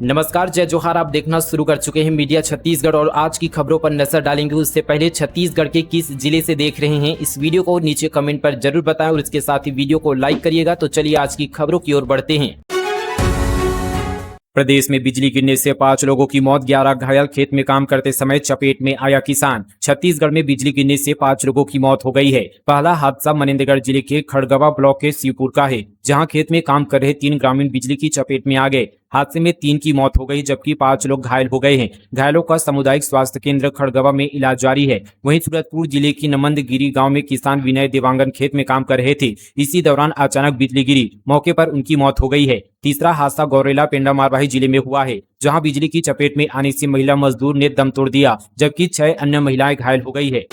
नमस्कार, जय जोहार। आप देखना शुरू कर चुके हैं मीडिया छत्तीसगढ़ और आज की खबरों पर नजर डालेंगे। उससे पहले छत्तीसगढ़ के किस जिले से देख रहे हैं इस वीडियो को नीचे कमेंट पर जरूर बताएं और इसके साथ ही वीडियो को लाइक करिएगा। तो चलिए आज की खबरों की ओर बढ़ते हैं। प्रदेश में बिजली गिरने से 5 लोगों की मौत, 11 घायल, खेत में काम करते समय चपेट में आया किसान। छत्तीसगढ़ में बिजली गिरने से 5 लोगों की मौत हो गई है। पहला हादसा मनेन्द्रगढ़ जिले के खड़गवा ब्लॉक के शिवपुर का है, जहां खेत में काम कर रहे 3 ग्रामीण बिजली की चपेट में आ गए। हादसे में 3 की मौत हो गई जबकि 5 लोग घायल हो गए हैं। घायलों का सामुदायिक स्वास्थ्य केंद्र खड़गवा में इलाज जारी है। वहीं सूरजपुर जिले की नमंदगिरी गांव में किसान विनय देवांगन खेत में काम कर रहे थे। इसी दौरान अचानक बिजली गिरी, मौके पर उनकी मौत हो गई है। तीसरा हादसा गौरेला पेंडा मारवाही जिले में हुआ है, जहां बिजली की चपेट में आने से महिला मजदूर ने दम तोड़ दिया जबकि 6 अन्य महिलाएं घायल हो गई है।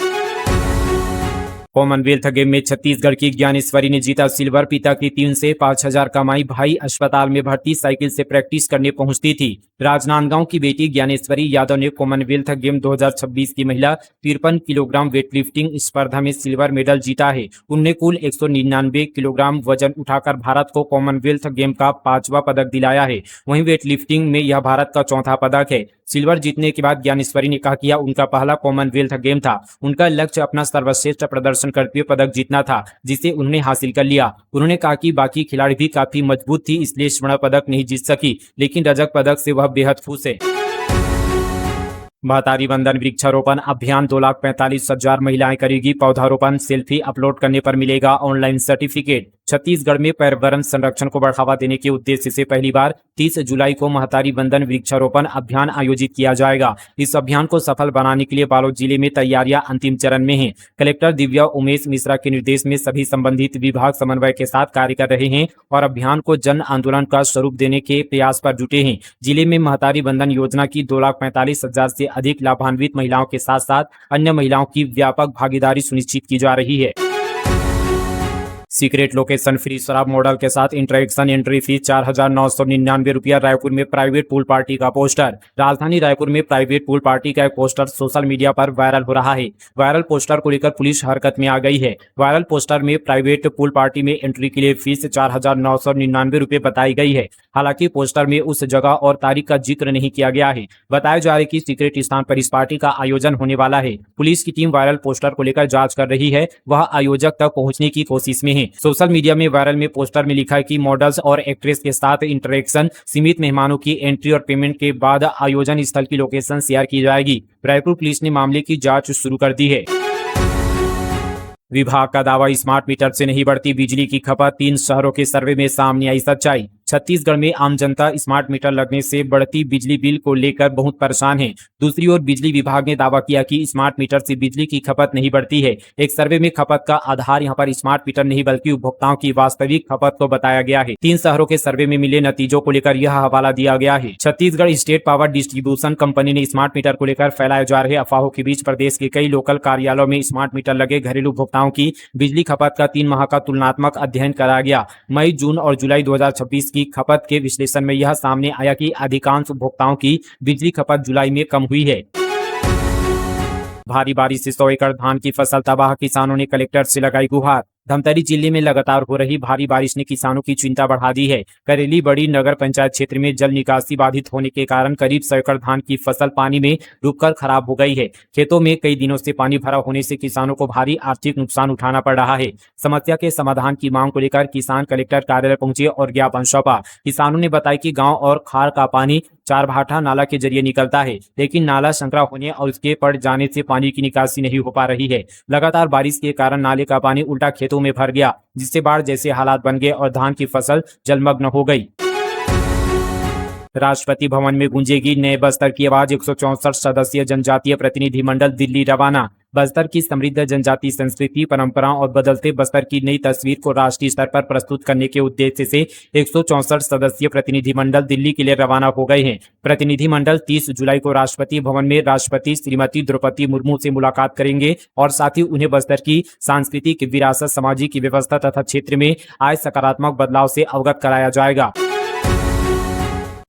कॉमनवेल्थ गेम में छत्तीसगढ़ की ज्ञानेश्वरी ने जीता सिल्वर। पिता की 3 से 5,000 कमाई, भाई अस्पताल में भर्ती, साइकिल से प्रैक्टिस करने पहुंचती थी। राजनांदगांव की बेटी ज्ञानेश्वरी यादव ने कॉमनवेल्थ गेम 2026 की महिला 53 किलोग्राम वेटलिफ्टिंग स्पर्धा में सिल्वर मेडल जीता है। उन्होंने कुल 199 किलोग्राम वजन उठाकर भारत को कॉमनवेल्थ गेम का 5वां पदक दिलाया है। वहीं वेटलिफ्टिंग में यह भारत का 4था पदक है। सिल्वर जीतने के बाद ज्ञानेश्वरी ने कहा कि यह उनका पहला कॉमनवेल्थ गेम था। उनका लक्ष्य अपना सर्वश्रेष्ठ प्रदर्शन करते हुए पदक जीतना था, जिसे उन्होंने हासिल कर लिया। उन्होंने कहा कि बाकी खिलाड़ी भी काफी मजबूत थी, इसलिए स्वर्ण पदक नहीं जीत सकी, लेकिन रजत पदक से वह बेहद खुश है। महतारी वंदन वृक्षारोपण अभियान 2,45,000 महिलाएं करेगी पौधारोपण। सेल्फी अपलोड करने पर मिलेगा ऑनलाइन सर्टिफिकेट। छत्तीसगढ़ में पर्यावरण संरक्षण को बढ़ावा देने के उद्देश्य से पहली बार 30 जुलाई को महतारी वंदन वृक्षारोपण अभियान आयोजित किया जाएगा। इस अभियान को सफल बनाने के लिए बालोद जिले में तैयारियां अंतिम चरण में हैं। कलेक्टर दिव्या उमेश मिश्रा के निर्देश में सभी संबंधित विभाग समन्वय के साथ कार्य कर रहे हैं और अभियान को जन आंदोलन का स्वरूप देने के प्रयास पर जुटे हैं। जिले में महतारी वंदन योजना की 2,45,000 से अधिक लाभान्वित महिलाओं के साथ साथ अन्य महिलाओं की व्यापक भागीदारी सुनिश्चित की जा रही है। सीक्रेट लोकेशन फ्री शराब मॉडल के साथ इंटरेक्शन, एंट्री फीस 4,999 रुपया। रायपुर में प्राइवेट पूल पार्टी का पोस्टर। राजधानी रायपुर में प्राइवेट पूल पार्टी का एक पोस्टर सोशल मीडिया पर वायरल हो रहा है। वायरल पोस्टर को लेकर पुलिस हरकत में आ गई है। वायरल पोस्टर में प्राइवेट पूल पार्टी में एंट्री के लिए फीस 4,999 रुपये बताई गई है। हालांकि पोस्टर में उस जगह और तारीख का जिक्र नहीं किया गया है। बताया जा रहा है कि सीक्रेट स्थान पर इस पार्टी का आयोजन होने वाला है। पुलिस की टीम वायरल पोस्टर को लेकर जांच कर रही है, वह आयोजक तक पहुंचने की कोशिश में है। सोशल मीडिया में वायरल में पोस्टर में लिखा है कि मॉडल्स और एक्ट्रेस के साथ इंटरेक्शन, सीमित मेहमानों की एंट्री और पेमेंट के बाद आयोजन स्थल की लोकेशन शेयर की जाएगी। रायपुर पुलिस ने मामले की जांच शुरू कर दी है। विभाग का दावा, स्मार्ट मीटर से नहीं बढ़ती बिजली की खपत। 3 शहरों के सर्वे में सामने आई सच्चाई। छत्तीसगढ़ में आम जनता स्मार्ट मीटर लगने से बढ़ती बिजली बिल को लेकर बहुत परेशान है। दूसरी ओर बिजली विभाग ने दावा किया कि स्मार्ट मीटर से बिजली की खपत नहीं बढ़ती है। एक सर्वे में खपत का आधार यहां पर स्मार्ट मीटर नहीं बल्कि उपभोक्ताओं की वास्तविक खपत को बताया गया है। 3 शहरों के सर्वे में मिले नतीजों को लेकर यह हवाला दिया गया है। Chhattisgarh state power distribution company ने स्मार्ट मीटर को लेकर फैलाए जा रहे अफवाहों के बीच प्रदेश के कई लोकल कार्यालयों में स्मार्ट मीटर लगे घरेलू उपभोक्ताओं की बिजली खपत का 3 माह का तुलनात्मक अध्ययन कराया गया। मई, जून और जुलाई 2026 की खपत के विश्लेषण में यह सामने आया कि अधिकांश उपभोक्ताओं की बिजली खपत जुलाई में कम हुई है। भारी बारिश से 100 एकड़ धान की फसल तबाह, किसानों ने कलेक्टर से लगाई गुहार। धमतरी जिले में लगातार हो रही भारी बारिश ने किसानों की चिंता बढ़ा दी है। करेली बड़ी नगर पंचायत क्षेत्र में जल निकासी बाधित होने के कारण करीब 100 एकड़ धान की फसल पानी में डूबकर खराब हो गई है। खेतों में कई दिनों से पानी भरा होने से किसानों को भारी आर्थिक नुकसान उठाना पड़ रहा है। समस्या के समाधान की मांग को लेकर किसान कलेक्टर कार्यालय पहुंचे और ज्ञापन सौंपा। किसानों ने बताया कि गाँव और खार का पानी चारभाठा नाला के जरिए निकलता है, लेकिन नाला संकरा होने और उसके पड़ जाने से पानी की निकासी नहीं हो पा रही है। लगातार बारिश के कारण नाले का पानी उल्टा खेतों में भर गया, जिससे बाढ़ जैसे हालात बन गए और धान की फसल जलमग्न हो गई। राष्ट्रपति भवन में गूंजेगी नए बस्तर की आवाज। 164 सदस्यीय जनजातीय प्रतिनिधिमंडल दिल्ली रवाना। बस्तर की समृद्ध जनजातीय संस्कृति, परंपराओं और बदलते बस्तर की नई तस्वीर को राष्ट्रीय स्तर पर प्रस्तुत करने के उद्देश्य से 164 सदस्यीय प्रतिनिधिमंडल दिल्ली के लिए रवाना हो गए हैं। प्रतिनिधिमंडल 30 जुलाई को राष्ट्रपति भवन में राष्ट्रपति श्रीमती द्रौपदी मुर्मू से मुलाकात करेंगे और साथ ही उन्हें बस्तर की सांस्कृतिक विरासत, सामाजिक व्यवस्था तथा क्षेत्र में आए सकारात्मक बदलाव से अवगत कराया जाएगा।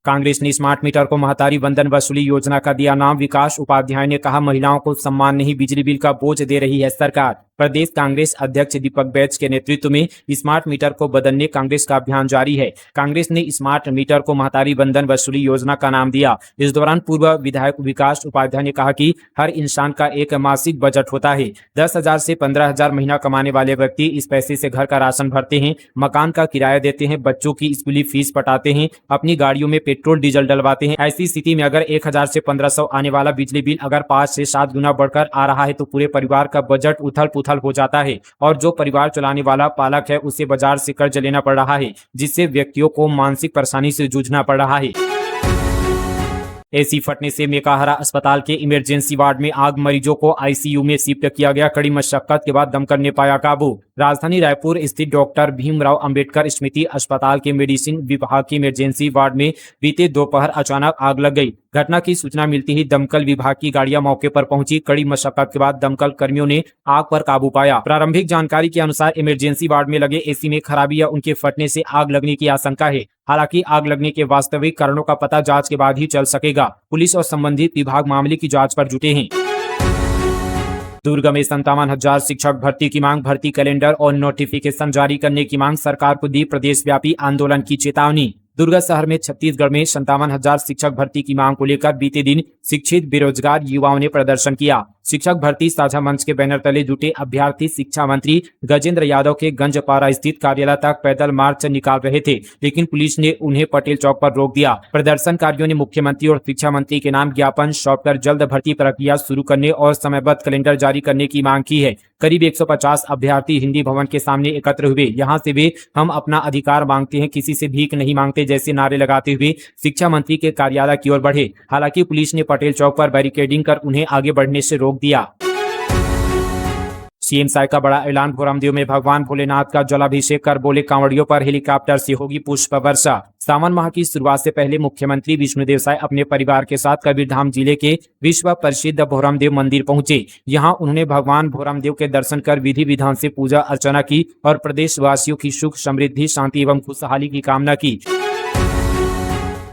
कांग्रेस ने स्मार्ट मीटर को महतारी वंदन वसूली योजना का दिया नाम। विकास उपाध्याय ने कहा, महिलाओं को सम्मान नहीं, बिजली बिल का बोझ दे रही है सरकार। प्रदेश कांग्रेस अध्यक्ष दीपक बैज के नेतृत्व में स्मार्ट मीटर को बदलने कांग्रेस का अभियान जारी है। कांग्रेस ने स्मार्ट मीटर को महतारी बंधन वसूली योजना का नाम दिया। इस दौरान पूर्व विधायक विकास उपाध्याय ने कहा कि हर इंसान का एक मासिक बजट होता है। 10,000 से 15,000 महीना कमाने वाले व्यक्ति इस पैसे से घर का राशन भरते हैं, मकान का किराया देते हैं, बच्चों की स्कूली फीस पटाते हैं, अपनी गाड़ियों में पेट्रोल डीजल डलवाते हैं। ऐसी स्थिति में अगर 1,000 से 1,500 आने वाला बिजली बिल अगर 5 से 7 गुना बढ़कर आ रहा है तो पूरे परिवार का बजट उथल पुथल हो जाता है और जो परिवार चलाने वाला पालक है उसे बाजार से कर्ज लेना पड़ रहा है, जिससे व्यक्तियों को मानसिक परेशानी से जूझना पड़ रहा है। एसी फटने से मेकाहारा अस्पताल के इमरजेंसी वार्ड में आग, मरीजों को आईसीयू में शिफ्ट किया गया। कड़ी मशक्कत के बाद दमकल ने पाया काबू। राजधानी रायपुर स्थित डॉक्टर भीमराव अंबेडकर स्मृति अस्पताल के मेडिसिन विभाग के इमरजेंसी वार्ड में बीते दोपहर अचानक आग लग गई। घटना की सूचना मिलते ही दमकल विभाग की गाड़ियां मौके पर पहुंची। कड़ी मशक्कत के बाद दमकल कर्मियों ने आग पर काबू पाया। प्रारंभिक जानकारी के अनुसार इमरजेंसी वार्ड में लगे एसी में खराबी या उनके फटने से आग लगने की आशंका है। हालांकि आग लगने के वास्तविक कारणों का पता जांच के बाद ही चल सकेगा। पुलिस और संबंधित विभाग मामले की जांच पर जुटे हैं। दुर्ग में 57,000 शिक्षक भर्ती की मांग, भर्ती कैलेंडर और नोटिफिकेशन जारी करने की मांग, सरकार को दी प्रदेशव्यापी आंदोलन की चेतावनी। दुर्ग शहर में छत्तीसगढ़ में 57,000 शिक्षक भर्ती की मांग को लेकर बीते दिन शिक्षित बेरोजगार युवाओं ने प्रदर्शन किया। शिक्षक भर्ती साझा मंच के बैनर तले जुटे अभ्यर्थी शिक्षा मंत्री गजेंद्र यादव के गंजपारा स्थित कार्यालय तक पैदल मार्च निकाल रहे थे, लेकिन पुलिस ने उन्हें पटेल चौक पर रोक दिया। प्रदर्शनकारियों ने मुख्यमंत्री और शिक्षा मंत्री के नाम ज्ञापन सौंपकर जल्द भर्ती प्रक्रिया शुरू करने और समयबद्ध कैलेंडर जारी करने की मांग की है। करीब 150 अभ्यर्थी हिंदी भवन के सामने एकत्र हुए। यहाँ से वे हम अपना अधिकार मांगते हैं, किसी से भीख नहीं मांगते जैसे नारे लगाते हुए शिक्षा मंत्री के कार्यालय की ओर बढ़े। हालांकि पुलिस ने पटेल चौक पर बैरिकेडिंग कर उन्हें आगे बढ़ने से रोक दिया। सीएम साय का बड़ा ऐलान, भोरमदेव में भगवान भोलेनाथ का जलाभिषेक कर बोले कांवड़ियों पर हेलीकॉप्टर से होगी पुष्प वर्षा। सावन माह की शुरुआत से पहले मुख्यमंत्री विष्णुदेव साय अपने परिवार के साथ कबीरधाम जिले के विश्व प्रसिद्ध भोरमदेव मंदिर पहुंचे। यहां उन्होंने भगवान भोरमदेव के दर्शन कर विधि विधान से पूजा अर्चना की और प्रदेशवासियों की सुख समृद्धि, शांति एवं खुशहाली की कामना की।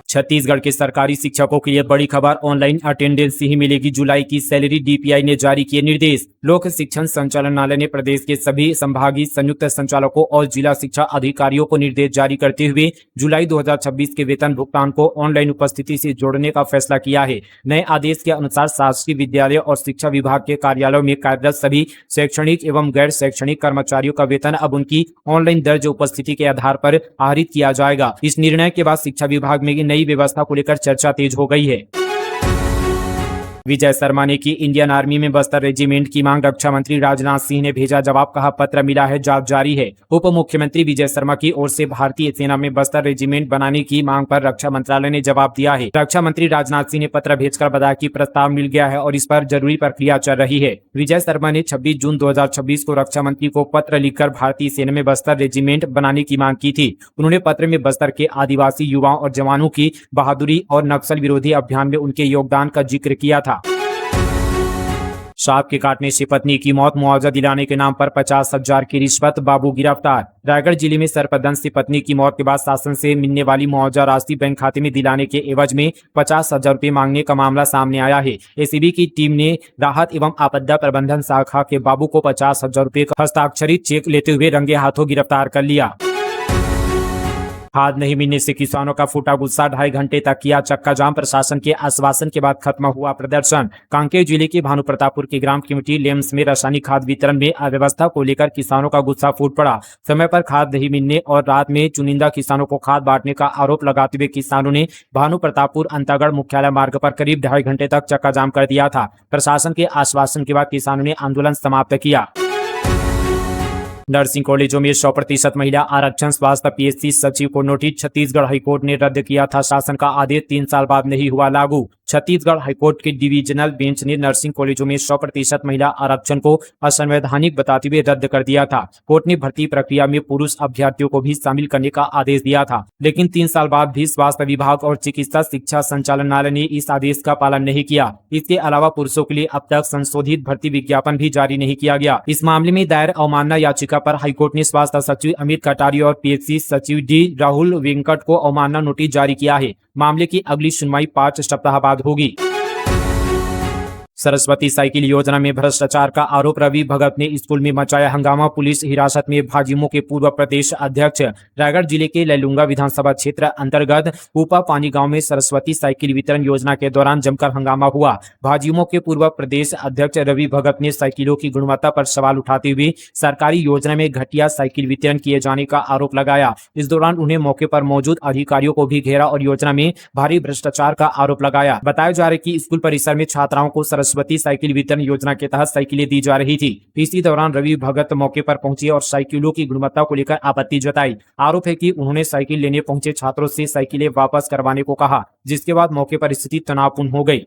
छत्तीसगढ़ के सरकारी शिक्षकों के लिए बड़ी खबर, ऑनलाइन अटेंडेंस से ही मिलेगी जुलाई की सैलरी, डीपीआई ने जारी किए निर्देश। लोक शिक्षण संचालनालय ने प्रदेश के सभी संभागीय संयुक्त संचालकों और जिला शिक्षा अधिकारियों को निर्देश जारी करते हुए जुलाई 2026 के वेतन भुगतान को ऑनलाइन उपस्थिति से जोड़ने का फैसला किया है। नए आदेश के अनुसार शासकीय विद्यालय और शिक्षा विभाग के कार्यालयों में कार्यरत सभी शैक्षणिक एवं गैर शैक्षणिक कर्मचारियों का वेतन अब उनकी ऑनलाइन दर्ज उपस्थिति के आधार पर आहरित किया जाएगा। इस निर्णय के बाद शिक्षा विभाग में नई व्यवस्था को लेकर चर्चा तेज हो गई है। विजय शर्मा ने की इंडियन आर्मी में बस्तर रेजिमेंट की मांग, रक्षा मंत्री राजनाथ सिंह ने भेजा जवाब, कहा पत्र मिला है, जांच जारी है। उप मुख्यमंत्री विजय शर्मा की ओर से भारतीय सेना में बस्तर रेजिमेंट बनाने की मांग पर रक्षा मंत्रालय ने जवाब दिया है। रक्षा मंत्री राजनाथ सिंह ने पत्र भेजकर बताया कि प्रस्ताव मिल गया है और इस पर जरूरी प्रक्रिया चल रही है। विजय शर्मा ने 26 जून 2026 को रक्षा मंत्री को पत्र लिखकर भारतीय सेना में बस्तर रेजिमेंट बनाने की मांग की थी। उन्होंने पत्र में बस्तर के आदिवासी युवाओं और जवानों की बहादुरी और नक्सल विरोधी अभियान में उनके योगदान का जिक्र किया था। सांप के काटने से पत्नी की मौत, मुआवजा दिलाने के नाम पर 50,000 की रिश्वत, बाबू गिरफ्तार। रायगढ़ जिले में सर्पदंश से पत्नी की मौत के बाद शासन से मिलने वाली मुआवजा राशि बैंक खाते में दिलाने के एवज में 50,000 रुपए मांगने का मामला सामने आया है। एसीबी की टीम ने राहत एवं आपदा प्रबंधन शाखा के बाबू को 50,000 रुपए का हस्ताक्षरित चेक लेते हुए रंगे हाथों गिरफ्तार कर लिया। खाद नहीं मिलने से किसानों का फूटा गुस्सा, 2.5 घंटे तक किया चक्का जाम। प्रशासन के आश्वासन के बाद खत्म हुआ प्रदर्शन। कांकेर जिले के भानुप्रतापपुर की ग्राम कमेटी लेम्स में रासायनिक खाद वितरण में अव्यवस्था को लेकर किसानों का गुस्सा फूट पड़ा। समय पर खाद नहीं मिलने और रात में चुनिंदा किसानों को खाद बांटने का आरोप लगाते हुए किसानों ने भानुप्रतापपुर अंतागढ़ मुख्यालय मार्ग पर करीब 2.5 घंटे तक चक्का जाम कर दिया था। प्रशासन के आश्वासन के बाद किसानों ने आंदोलन समाप्त किया। नर्सिंग कॉलेजों में 100% महिला आरक्षण, स्वास्थ्य पीएससी सचिव को नोटिस। छत्तीसगढ़ हाईकोर्ट ने रद्द किया था शासन का आदेश, 3 साल बाद नहीं हुआ लागू। छत्तीसगढ़ हाईकोर्ट के डिवीजनल बेंच ने नर्सिंग कॉलेजों में 100% महिला आरक्षण को असंवैधानिक बताते हुए रद्द कर दिया था। कोर्ट ने भर्ती प्रक्रिया में पुरुष अभ्यर्थियों को भी शामिल करने का आदेश दिया था, लेकिन 3 साल बाद भी स्वास्थ्य विभाग और चिकित्सा शिक्षा संचालनालय ने इस आदेश का पालन नहीं किया। इसके अलावा पुरुषों के लिए अब तक संशोधित भर्ती विज्ञापन भी जारी नहीं किया गया। इस मामले में दायर अवमानना याचिका पर हाईकोर्ट ने स्वास्थ्य सचिव अमित कटारिया और पीएचसी सचिव डी राहुल वेंकट को अवमानना नोटिस जारी किया है। मामले की अगली सुनवाई 5 सप्ताह बाद होगी। सरस्वती साइकिल योजना में भ्रष्टाचार का आरोप, रवि भगत ने स्कूल में मचाया हंगामा, पुलिस हिरासत में भाजयुमो के पूर्व प्रदेश अध्यक्ष। रायगढ़ जिले के लैलूंगा विधानसभा क्षेत्र अंतर्गत ऊपा पानी गांव में सरस्वती साइकिल वितरण योजना के दौरान जमकर हंगामा हुआ। भाजयुमो के पूर्व प्रदेश अध्यक्ष रवि भगत ने साइकिलों की गुणवत्ता पर सवाल उठाते हुए सरकारी योजना में घटिया साइकिल वितरण किए जाने का आरोप लगाया। इस दौरान उन्हें मौके पर मौजूद अधिकारियों को भी घेरा और योजना में भारी भ्रष्टाचार का आरोप लगाया। बताया जा रहा है कि स्कूल परिसर में छात्राओं को सरस्वती साइकिल वितरण योजना के तहत साइकिलें दी जा रही थी। इसी दौरान रवि भगत मौके पर पहुंचे और साइकिलों की गुणवत्ता को लेकर आपत्ति जताई। आरोप है कि उन्होंने साइकिल लेने पहुंचे छात्रों से साइकिलें वापस करवाने को कहा, जिसके बाद मौके पर स्थिति तनावपूर्ण हो गई।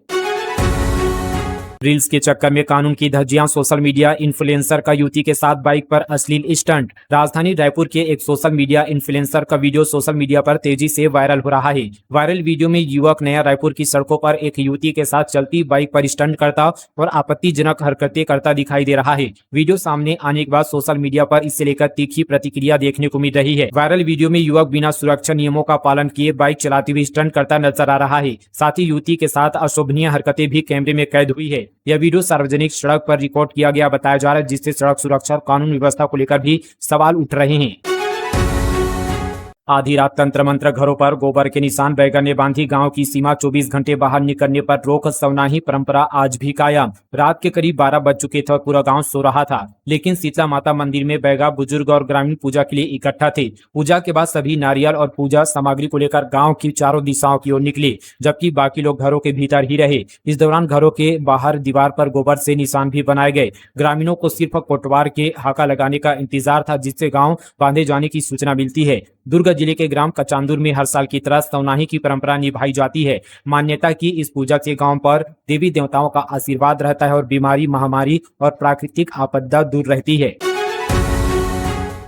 रील्स के चक्कर में कानून की धज्जियां, सोशल मीडिया इन्फ्लुएंसर का युवती के साथ बाइक पर अश्लील स्टंट। राजधानी रायपुर के एक सोशल मीडिया इन्फ्लुएंसर का वीडियो सोशल मीडिया पर तेजी से वायरल हो रहा है। वायरल वीडियो में युवक नया रायपुर की सड़कों पर एक युवती के साथ चलती बाइक पर स्टंट करता और आपत्तिजनक हरकतें करता दिखाई दे रहा है। वीडियो सामने आने के बाद सोशल मीडिया पर इससे लेकर तीखी प्रतिक्रिया देखने को मिल रही है। वायरल वीडियो में युवक बिना सुरक्षा नियमों का पालन किए बाइक चलाते हुए स्टंट करता नजर आ रहा है। साथ ही युवती के साथ अशोभनीय हरकतें भी कैमरे में कैद हुई है। यह वीडियो सार्वजनिक सड़क पर रिकॉर्ड किया गया बताया जा रहा है, जिससे सड़क सुरक्षा और कानून व्यवस्था को लेकर भी सवाल उठ रहे हैं। आधी रात तंत्र मंत्र, घरों पर गोबर के निशान, बैगन ने बांधी गांव की सीमा, 24 घंटे बाहर निकलने पर रोक, सवनाही परंपरा आज भी कायम। रात के करीब 12 बज चुके थे और पूरा गांव सो रहा था, लेकिन शीतला माता मंदिर में बैगा, बुजुर्ग और ग्रामीण पूजा के लिए इकट्ठा थे। पूजा के बाद सभी नारियल और पूजा सामग्री को लेकर गाँव की चारों दिशाओं की ओर निकले, जबकि बाकी लोग घरों के भीतर ही रहे। इस दौरान घरों के बाहर दीवार पर गोबर से निशान भी बनाए गए। ग्रामीणों को सिर्फ कोटवार के हाका लगाने का इंतजार था, जिससे गाँव बांधे जाने की सूचना मिलती है। दुर्ग जिले के ग्राम कचांदुर में हर साल की तरह सवनाही की परंपरा निभाई जाती है। मान्यता की इस पूजा से गांव पर देवी देवताओं का आशीर्वाद रहता है और बीमारी, महामारी और प्राकृतिक आपदा दूर रहती है।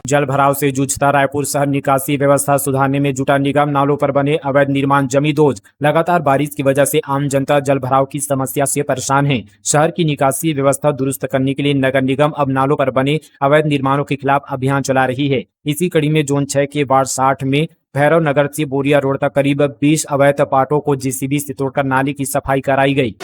जल भराव से जूझता रायपुर शहर, निकासी व्यवस्था सुधारने में जुटा निगम, नालों पर बने अवैध निर्माण जमी दोज। लगातार बारिश की वजह से आम जनता जल भराव की समस्या से परेशान है। शहर की निकासी व्यवस्था दुरुस्त करने के लिए नगर निगम अब नालों पर बने अवैध निर्माणों के खिलाफ अभियान चला रही है। इसी कड़ी में जोन 6 के वार्ड 60 में भैरव नगर से बोरिया रोड तक करीब 20 अवैध पाटों को जेसीबी से तोड़कर नाली की सफाई कराई गई।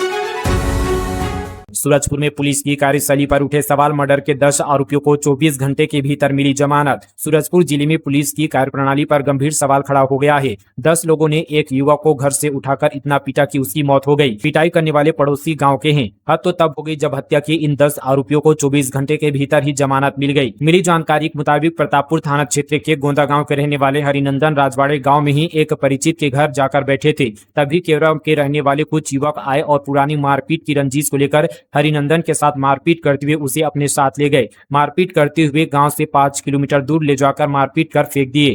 सूरजपुर में पुलिस की कार्यशैली पर उठे सवाल, मर्डर के 10 आरोपियों को 24 घंटे के भीतर मिली जमानत। सूरजपुर जिले में पुलिस की कार्यप्रणाली पर गंभीर सवाल खड़ा हो गया है। 10 लोगों ने एक युवक को घर से उठाकर इतना पीटा कि उसकी मौत हो गई। पिटाई करने वाले पड़ोसी गांव के हैं। हद तो तब हो गई जब हत्या की इन 10 आरोपियों को 24 घंटे के भीतर ही जमानत मिल गई। मिली जानकारी के मुताबिक प्रतापपुर थाना क्षेत्र के गोंदा गाँव के रहने वाले हरिनंदन राजवाड़े गाँव में ही एक परिचित के घर जाकर बैठे थे। तभी केवरा के रहने वाले कुछ युवक आए और पुरानी मारपीट की रंजिश को लेकर हरिनंदन के साथ मारपीट करते हुए उसे अपने साथ ले गए। मारपीट करते हुए गांव से 5 किलोमीटर दूर ले जाकर मारपीट कर फेंक दिए।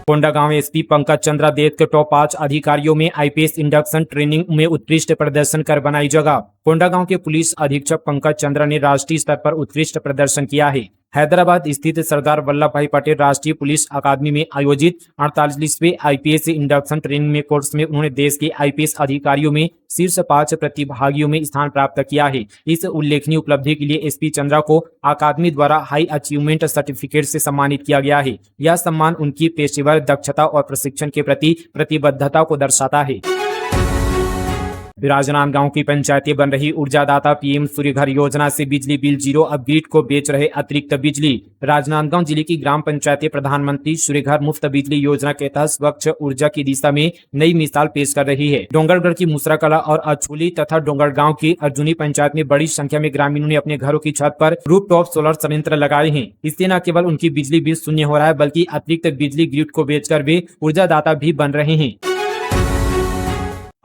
कोंडागांव एसपी पंकज चंद्रा देव के टॉप 5 अधिकारियों में आईपीएस इंडक्शन ट्रेनिंग में उत्कृष्ट प्रदर्शन कर बनाई जगह। कोंडागांव के पुलिस अधीक्षक पंकज चंद्रा ने राष्ट्रीय स्तर पर उत्कृष्ट प्रदर्शन किया है। हैदराबाद स्थित सरदार वल्लभ भाई पटेल राष्ट्रीय पुलिस अकादमी में आयोजित 48वें आईपीएस इंडक्शन ट्रेनिंग में कोर्स में उन्होंने देश के आईपीएस अधिकारियों में शीर्ष 5 प्रतिभागियों में स्थान प्राप्त किया है। इस उल्लेखनीय उपलब्धि के लिए एसपी चंद्रा को अकादमी द्वारा हाई अचीवमेंट सर्टिफिकेट से सम्मानित किया गया है। यह सम्मान उनकी पेशेवर दक्षता और प्रशिक्षण के प्रति प्रतिबद्धता को दर्शाता है। राजनांदगांव की पंचायतें बन रही ऊर्जादाता, पीएम सूर्यघर योजना से बिजली बिल जीरो, अब ग्रिड को बेच रहे अतिरिक्त बिजली। राजनांदगांव जिले की ग्राम पंचायतें प्रधानमंत्री सूर्यघर मुफ्त बिजली योजना के तहत स्वच्छ ऊर्जा की दिशा में नई मिसाल पेश कर रही है। डोंगरगढ़ की मुसराकला और अछोली तथा डोंगरगांव की अर्जुनी पंचायत में बड़ी संख्या में ग्रामीणों ने अपने घरों की छत पर रूफटॉप सोलर संयंत्र लगाए हैं। इससे न केवल उनकी बिजली बिल शून्य हो रहा है, बल्कि अतिरिक्त बिजली ग्रिड को बेचकर वे ऊर्जादाता भी बन रहे हैं।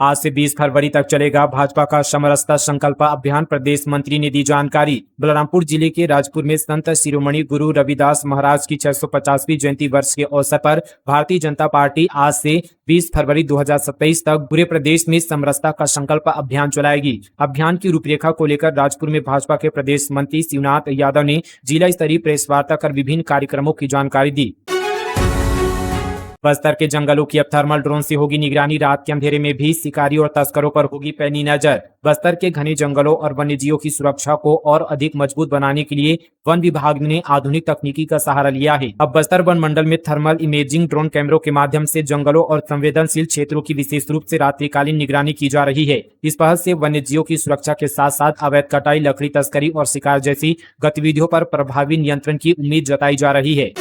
आज से 20 फरवरी तक चलेगा भाजपा का समरसता संकल्प अभियान, प्रदेश मंत्री ने दी जानकारी। बलरामपुर जिले के राजपुर में संत शिरोमणि गुरु रविदास महाराज की 650वीं जयंती वर्ष के अवसर पर भारतीय जनता पार्टी आज से 20 फरवरी 2027 तक पूरे प्रदेश में समरसता का संकल्प अभियान चलाएगी। अभियान की रूपरेखा को लेकर राजपुर में भाजपा के प्रदेश मंत्री शिवनाथ यादव ने जिला स्तरीय प्रेस वार्ता कर विभिन्न कार्यक्रमों की जानकारी दी। बस्तर के जंगलों की अब थर्मल ड्रोन से होगी निगरानी। रात के अंधेरे में भी शिकारी और तस्करों पर होगी पैनी नजर। बस्तर के घने जंगलों और वन्यजीवों की सुरक्षा को और अधिक मजबूत बनाने के लिए वन विभाग ने आधुनिक तकनीकी का सहारा लिया है। अब बस्तर वन मंडल में थर्मल इमेजिंग ड्रोन कैमरों के माध्यम से जंगलों और संवेदनशील क्षेत्रों की विशेष रूप से रात्रिकालीन निगरानी की जा रही है। इस पहल से वन्यजीवों की सुरक्षा के साथ साथ अवैध कटाई, लकड़ी तस्करी और शिकार जैसी गतिविधियों पर प्रभावी नियंत्रण की उम्मीद जताई जा रही है।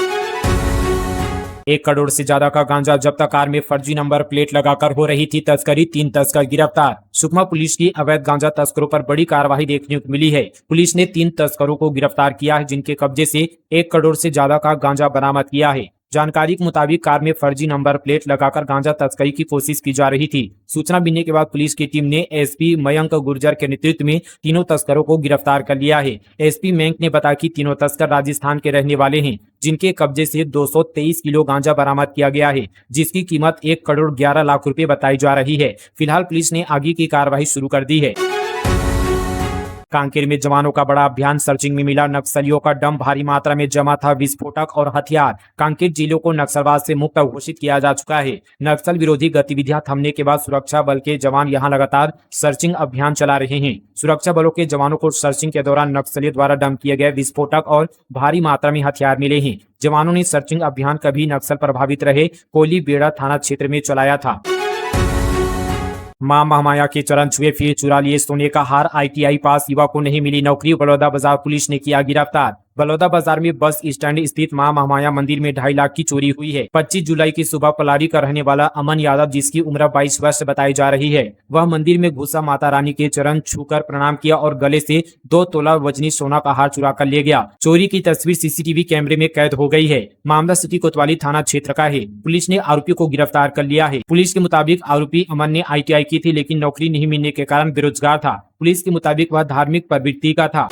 1 करोड़ से ज्यादा का गांजा जब्त। कार में फर्जी नंबर प्लेट लगाकर हो रही थी तस्करी, 3 तस्कर गिरफ्तार। सुकमा पुलिस की अवैध गांजा तस्करों पर बड़ी कार्रवाई देखने को मिली है। पुलिस ने 3 तस्करों को गिरफ्तार किया है, जिनके कब्जे से 1 करोड़ से ज्यादा का गांजा बरामद किया है। जानकारी के मुताबिक कार में फर्जी नंबर प्लेट लगाकर गांजा तस्करी की कोशिश की जा रही थी। सूचना मिलने के बाद पुलिस की टीम ने एसपी मयंक गुर्जर के नेतृत्व में तीनों तस्करों को गिरफ्तार कर लिया है। एसपी मयंक ने बताया कि तीनों तस्कर राजस्थान के रहने वाले हैं, जिनके कब्जे से 223 किलो गांजा बरामद किया गया है, जिसकी कीमत 1 करोड़ 11 लाख रुपए बताई जा रही है। फिलहाल पुलिस ने आगे की कार्रवाई शुरू कर दी है। कांकेर में जवानों का बड़ा अभियान। सर्चिंग में मिला नक्सलियों का डंप। भारी मात्रा में जमा था विस्फोटक और हथियार। कांकेर जिलों को नक्सलवाद से मुक्त घोषित किया जा चुका है। नक्सल विरोधी गतिविधियां थमने के बाद सुरक्षा बल के जवान यहां लगातार सर्चिंग अभियान चला रहे हैं। सुरक्षा बलों के जवानों को सर्चिंग के दौरान नक्सलियों द्वारा डंप किए गए विस्फोटक और भारी मात्रा में हथियार मिले हैं। जवानों ने सर्चिंग अभियान कभी नक्सल प्रभावित रहे कोयली बेड़ा थाना क्षेत्र में चलाया था। मां महामाया के चरण छुए, फिर चुरा लिए सोने का हार। ITI पास युवा को नहीं मिली नौकरी। बलौदाबाजार पुलिस ने किया गिरफ्तार। बलौदाबाजार में बस स्टैंड स्थित मां महामाया मंदिर में 2.5 लाख की चोरी हुई है। 25 जुलाई की सुबह पलारी का रहने वाला अमन यादव, जिसकी उम्र 22 वर्ष बताई जा रही है, वह मंदिर में घुसा, माता रानी के चरण छूकर प्रणाम किया और गले से 2 तोला वजनी सोना का हार चुरा कर ले गया। चोरी की तस्वीर CCTV कैमरे में कैद हो गई है। मामला सिटी कोतवाली थाना क्षेत्र का है। पुलिस ने आरोपी को गिरफ्तार कर लिया है। पुलिस के मुताबिक आरोपी अमन ने ITI की थी, लेकिन नौकरी नहीं मिलने के कारण बेरोजगार था। पुलिस के मुताबिक वह धार्मिक प्रवृत्ति का था।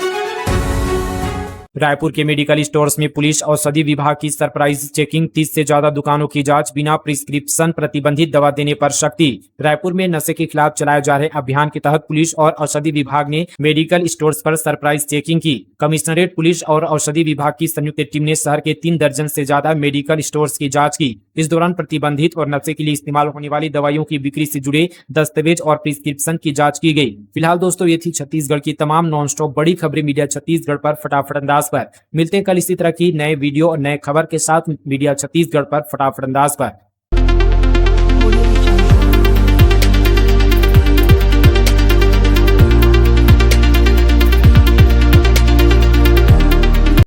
रायपुर के मेडिकल स्टोर्स में पुलिस औषधि विभाग की सरप्राइज चेकिंग। 30 से ज्यादा दुकानों की जांच। बिना प्रिस्क्रिप्शन प्रतिबंधित दवा देने पर सख्ती। रायपुर में नशे के खिलाफ चलाए जा रहे अभियान के तहत पुलिस और औषधि विभाग ने मेडिकल स्टोर्स पर सरप्राइज चेकिंग की। कमिश्नरेट पुलिस और औषधि विभाग की संयुक्त टीम ने शहर के 3 दर्जन से ज्यादा मेडिकल स्टोर्स की जाँच की। इस दौरान प्रतिबंधित और नशे के लिए इस्तेमाल होने वाली दवाइयों की बिक्री से जुड़े दस्तावेज और प्रिस्क्रिप्शन की जाँच की गई। फिलहाल दोस्तों, ये थी छत्तीसगढ़ की तमाम नॉन स्टॉप बड़ी खबरें मीडिया छत्तीसगढ़ पर फटाफट अंदाज पर। मिलते हैं कल इसी तरह की नए वीडियो और नए खबर के साथ मीडिया छत्तीसगढ़ पर फटाफट अंदाज पर।